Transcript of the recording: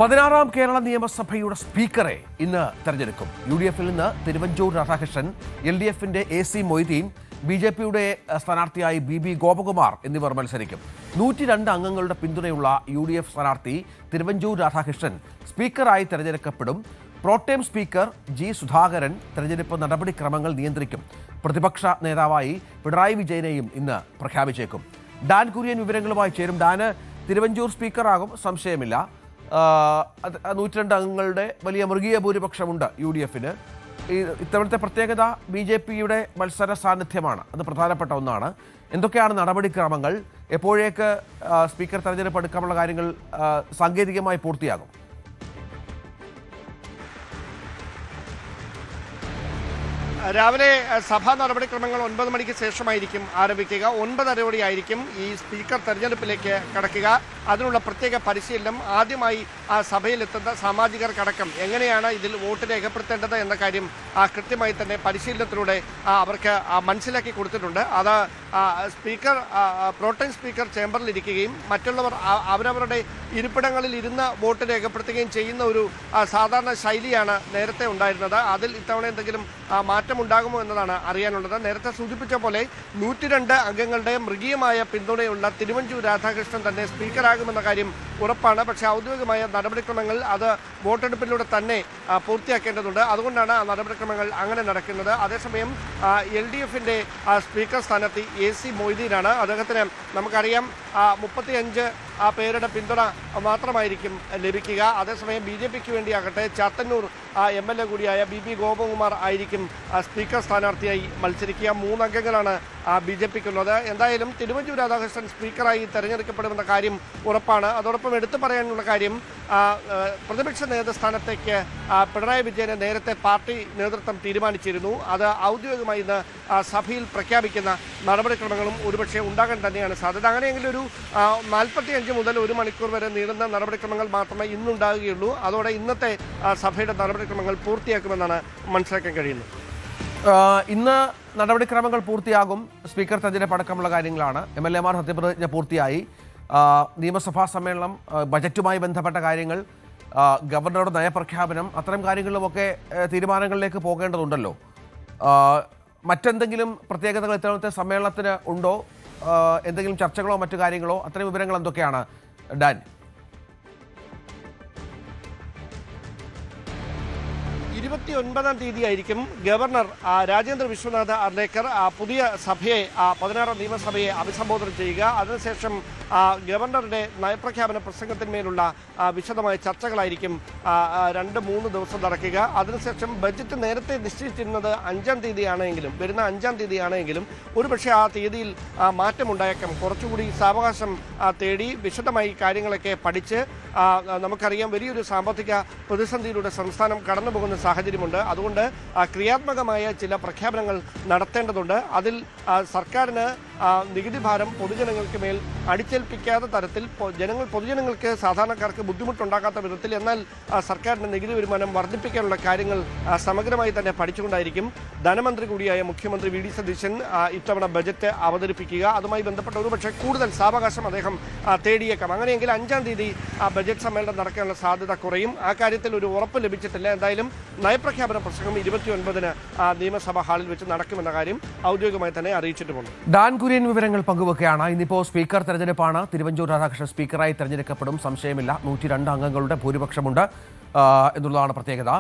16ാം കേരള നിയമസഭയുടെ സ്പീക്കറെ ഇന്ന് തെരഞ്ഞെടുക്കും. UDF-ൽ നിന്ന് തിരുവഞ്ചൂർ രാധാകൃഷ്ണൻ, LDF-ന്റെ AC മൊയ്തീൻ, BJP-യുടെ സ്ഥാനാർത്ഥിയായി BB ഗോപകുമാർ എന്നിവർ മത്സരിക്കും. 102 അംഗങ്ങളുടെ പിന്തുണയുള്ള UDF സ്ഥാനാർത്ഥി തിരുവഞ്ചൂർ രാധാകൃഷ്ണൻ സ്പീക്കറായി തെരഞ്ഞെടുക്കപ്പെടും. Pro tem speaker G. സുധാകരൻ തെരഞ്ഞെടുപ്പ് നടപടിക്രമങ്ങൾ നിയന്ത്രിക്കും. പ്രതിപക്ഷ നേതാവായി പിണറായി വിജയനെയും ഇന്ന് പ്രഖ്യാപിച്ചേക്കും. ഡാൻ കുര്യൻ വിവരങ്ങളുമായി ചേരും. ഡാന്, തിരുവഞ്ചൂർ സ്പീക്കറാകും, സംശയമില്ല. 102 അംഗങ്ങളുടെ വലിയ മൃഗീയ ഭൂരിപക്ഷമുണ്ട് UDF-ന്. ഇത്തവണത്തെ പ്രത്യേകത BJP-യുടെ മത്സര സാന്നിധ്യമാണ്. അത് പ്രധാനപ്പെട്ട ഒന്നാണ്. എന്തൊക്കെയാണ് നടപടിക്രമങ്ങൾ? എപ്പോഴേക്ക് സ്പീക്കർ തെരഞ്ഞെടുപ്പ് എടുക്കാനുള്ള കാര്യങ്ങൾ സാങ്കേതികമായി പൂർത്തിയാകും? രാവിലെ സഭാ നടപടിക്രമങ്ങൾ 9 മണിക്ക് ശേഷമായിരിക്കും ആരംഭിക്കുക. 9:30 ഈ സ്പീക്കർ തെരഞ്ഞെടുപ്പിലേക്ക് കടക്കുക. അതിനുള്ള പ്രത്യേക പരിശീലനം ആദ്യമായി സഭയിലെത്തുന്ന സാമാജികർക്കടക്കം എങ്ങനെയാണ് ഇതിൽ വോട്ട് രേഖപ്പെടുത്തേണ്ടത് എന്ന കാര്യം കൃത്യമായി തന്നെ പരിശീലനത്തിലൂടെ അവർക്ക് മനസ്സിലാക്കി കൊടുത്തിട്ടുണ്ട്. അത് സ്പീക്കർ, പ്രോട്ടേം സ്പീക്കർ ചേംബറിലിരിക്കുകയും മറ്റുള്ളവർ അവരവരുടെ ഇരിപ്പിടങ്ങളിൽ ഇരുന്ന് വോട്ട് രേഖപ്പെടുത്തുകയും ചെയ്യുന്ന ഒരു സാധാരണ ശൈലിയാണ് നേരത്തെ ഉണ്ടായിരുന്നത്. അതിൽ ഇത്തവണ എന്തെങ്കിലും മാറ്റമുണ്ടാകുമോ എന്നതാണ് അറിയാനുള്ളത്. നേരത്തെ സൂചിപ്പിച്ച പോലെ 102 അംഗങ്ങളുടെ മൃഗീയമായ പിന്തുണയുള്ള തിരുവഞ്ചൂർ രാധാകൃഷ്ണൻ തന്നെ സ്പീക്കറാകുമെന്ന കാര്യം ഉറപ്പാണ്. പക്ഷേ ഔദ്യോഗികമായ നടപടിക്രമങ്ങൾ അത് വോട്ടെടുപ്പിലൂടെ തന്നെ പൂർത്തിയാക്കേണ്ടതുണ്ട്. അതുകൊണ്ടാണ് ആ നടപടിക്രമങ്ങൾ അങ്ങനെ നടക്കുന്നത്. അതേസമയം LDF-ന്റെ സ്പീക്കർ സ്ഥാനാർത്ഥി AC മൊയ്തീനാണ്. അദ്ദേഹത്തിന് നമുക്കറിയാം 35 പേരുടെ പിന്തുണ മാത്രമായിരിക്കും ലഭിക്കുക. അതേസമയം BJP-ക്ക് വേണ്ടിയാകട്ടെ ചാത്തന്നൂർ MLA കൂടിയായ BB ഗോപകുമാർ ആയിരിക്കും സ്പീക്കർ സ്ഥാനാർത്ഥിയായി മത്സരിക്കുക. 3 അംഗങ്ങളാണ് BJP-ക്കുള്ളത്. എന്തായാലും തിരുവഞ്ചൂർ രാധാകൃഷ്ണൻ സ്പീക്കറായി തെരഞ്ഞെടുക്കപ്പെടുമെന്ന കാര്യം ഉറപ്പാണ്. അതോടൊപ്പം എടുത്തു പറയാനുള്ള കാര്യം, പ്രതിപക്ഷ നേതൃസ്ഥാനത്തേക്ക് പിണറായി വിജയനെ നേരത്തെ പാർട്ടി നേതൃത്വം തീരുമാനിച്ചിരുന്നു. അത് ഔദ്യോഗികമായി ഇന്ന് സഭയിൽ പ്രഖ്യാപിക്കുന്ന നടപടിക്രമങ്ങളും ഒരുപക്ഷെ ഉണ്ടാകാൻ തന്നെയാണ് സാധ്യത. അങ്ങനെയെങ്കിലും ഒരു 45 മുതൽ 1 മണിക്കൂർ വരെ നീളുന്ന നടപടിക്രമങ്ങൾ മാത്രമേ ഇന്നുണ്ടാകുകയുള്ളൂ. അതോടെ ഇന്നത്തെ സഭയുടെ നടപടിക്രമങ്ങൾ പൂർത്തിയാക്കുമെന്നാണ് മനസ്സിലാക്കാൻ കഴിയുന്നത്. ഇന്ന് നടപടിക്രമങ്ങൾ പൂർത്തിയാകും. സ്പീക്കർ തെരഞ്ഞെടുപ്പ് അടക്കമുള്ള കാര്യങ്ങളാണ്. MLA-മാർ സത്യപ്രതിജ്ഞ പൂർത്തിയായി. നിയമസഭാ സമ്മേളനം, ബജറ്റുമായി ബന്ധപ്പെട്ട കാര്യങ്ങൾ, ഗവർണറുടെ നയപ്രഖ്യാപനം, അത്തരം കാര്യങ്ങളിലുമൊക്കെ തീരുമാനങ്ങളിലേക്ക് പോകേണ്ടതുണ്ടല്ലോ. മറ്റെന്തെങ്കിലും പ്രത്യേകതകൾ ഇത്തവണത്തെ സമ്മേളനത്തിന് ഉണ്ടോ? എന്തെങ്കിലും ചർച്ചകളോ മറ്റു കാര്യങ്ങളോ? അത്തരം വിവരങ്ങൾ എന്തൊക്കെയാണ് ഡാൻ? 29-ാം തീയതിയായിരിക്കും ഗവർണർ രാജേന്ദ്ര വിശ്വനാഥ് അർലേക്കർ പുതിയ സഭയെ, 16ാം നിയമസഭയെ അഭിസംബോധന ചെയ്യുക. അതിനുശേഷം ഗവർണറുടെ നയപ്രഖ്യാപന പ്രസംഗത്തിന്മേലുള്ള വിശദമായ ചർച്ചകളായിരിക്കും 2-3 ദിവസം നടക്കുക. അതിനുശേഷം ബജറ്റ് നേരത്തെ നിശ്ചയിച്ചിരുന്നത് 5-ാം തീയതിയാണെങ്കിലും, വരുന്ന 5-ാം തീയതിയാണെങ്കിലും ഒരുപക്ഷെ ആ തീയതിയിൽ മാറ്റമുണ്ടായേക്കാം. കുറച്ചുകൂടി സാവകാശം തേടി വിശദമായി കാര്യങ്ങളൊക്കെ പഠിച്ച്, നമുക്കറിയാം വലിയൊരു സാമ്പത്തിക പ്രതിസന്ധിയിലൂടെ സംസ്ഥാനം കടന്നു പോകുന്ന സാഹചര്യമുണ്ട്. അതുകൊണ്ട് ക്രിയാത്മകമായ ചില പ്രഖ്യാപനങ്ങൾ നടത്തേണ്ടതുണ്ട്. അതിൽ സർക്കാരിന് നികുതി ഭാരം പൊതുജനങ്ങൾക്ക് മേൽ അടിച്ചേൽപ്പിക്കാത്ത തരത്തിൽ, പൊതുജനങ്ങൾക്ക്, സാധാരണക്കാർക്ക് ബുദ്ധിമുട്ടുണ്ടാക്കാത്ത വിധത്തിൽ, എന്നാൽ സർക്കാരിൻ്റെ നികുതി വരുമാനം വർദ്ധിപ്പിക്കാനുള്ള കാര്യങ്ങൾ സമഗ്രമായി തന്നെ പഠിച്ചുകൊണ്ടായിരിക്കും ധനമന്ത്രി കൂടിയായ മുഖ്യമന്ത്രി VD സതീശൻ ഇത്തവണ ബജറ്റ് അവതരിപ്പിക്കുക. അതുമായി ബന്ധപ്പെട്ട ഒരുപക്ഷെ കൂടുതൽ സാവകാശം അദ്ദേഹം തേടിയേക്കാം. അങ്ങനെയെങ്കിൽ 5-ാം തീയതി ബജറ്റ് സമ്മേളനം നടക്കാനുള്ള സാധ്യത കുറയും. ആ കാര്യത്തിൽ ഒരു ഉറപ്പ് ലഭിച്ചിട്ടില്ല. എന്തായാലും നയപ്രഖ്യാപന പ്രസംഗം 29-ന് നിയമസഭാ ഹാളിൽ വെച്ച് നടക്കുമെന്ന കാര്യം ഔദ്യോഗികമായി തന്നെ അറിയിച്ചിട്ടുമുണ്ട്. ഡാൻ കുര്യൻ വിവരങ്ങൾ പങ്കുവെക്കുകയാണ്. ഇന്നിപ്പോൾ സ്പീക്കർ തെരഞ്ഞെടുപ്പാണ്. തിരുവഞ്ചൂർ രാധാകൃഷ്ണൻ സ്പീക്കറായി തെരഞ്ഞെടുക്കപ്പെടും, സംശയമില്ല. 102 അംഗങ്ങളുടെ ഭൂരിപക്ഷമുണ്ട് എന്നുള്ളതാണ് പ്രത്യേകത.